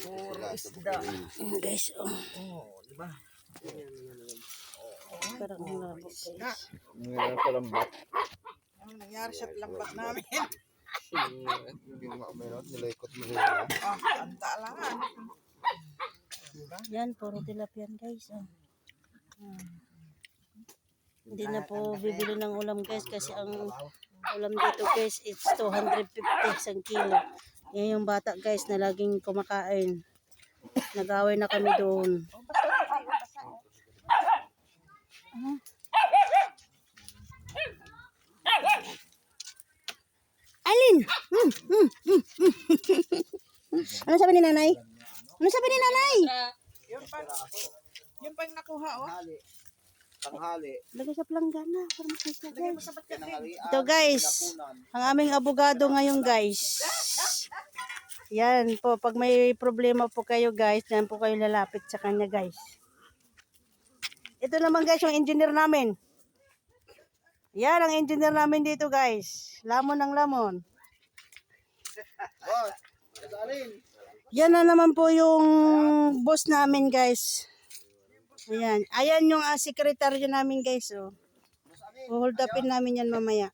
Puro isda. Guys, oh. Oh, di ba? Parang ang labo guys. Ngayon ko lambat. Ano nangyari sa lambat namin? Hindi mo meron, nilaykot mo rin. Ang taalangan. Yan, puro tilapia guys. Oh. Hindi na po bibili ng ulam guys kasi ang ulam dito guys it's 250 isang kilo. Yan yung bata guys na laging kumakain. Nag-away na kami doon. Alin? Ano sabi ni nanay? Ano sabi ni nanay? Yung pang nakuha, oh. Tanghali. Lagay sa planggana para makita guys. Tanghalian. Ito guys, ang aming abogado ngayon guys. Yan po, pag may problema po kayo guys, yan po kayo lalapit sa kanya guys. Ito naman guys yung engineer namin. Yan ang engineer namin dito guys. Lamon ng lamon. Boss, kasalin. Yan na naman po yung boss namin guys. Ayan. Ayan yung sekretaryo namin guys. Oh. Hold upin namin yan mamaya.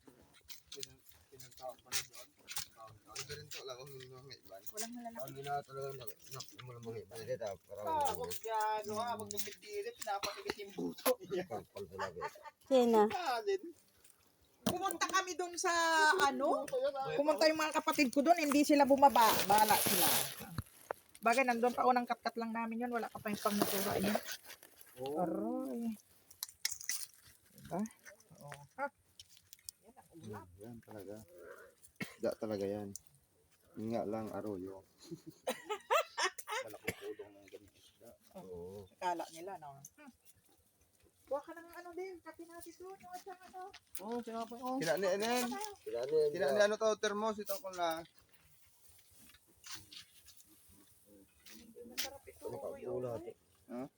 Walang malalaki. Ang ginawa talaga mo lang mga iba dito. Huwag gagawa, huwag gumitilit. Pinapatigas yung buto. Sina? Pumunta kami doon sa ano? Pumunta yung mga kapatid ko doon, hindi sila bumaba. Bahala sila. Bagay, nandun pa unang katkat lang namin yun. Wala ka pa yung pangnatura niya. Aroy. Diba? Oh. Ha? Yan talaga. Da talaga yan. Yun nga lang, aroyo. Malaking tulong ng ganito isda. Oo. Akala nila, no? Kuha ka ng ano din, kape natin doon. Yung isang ano. Oo, sinapa. Kinani ano to, thermos ito ko lang. Masarap ito.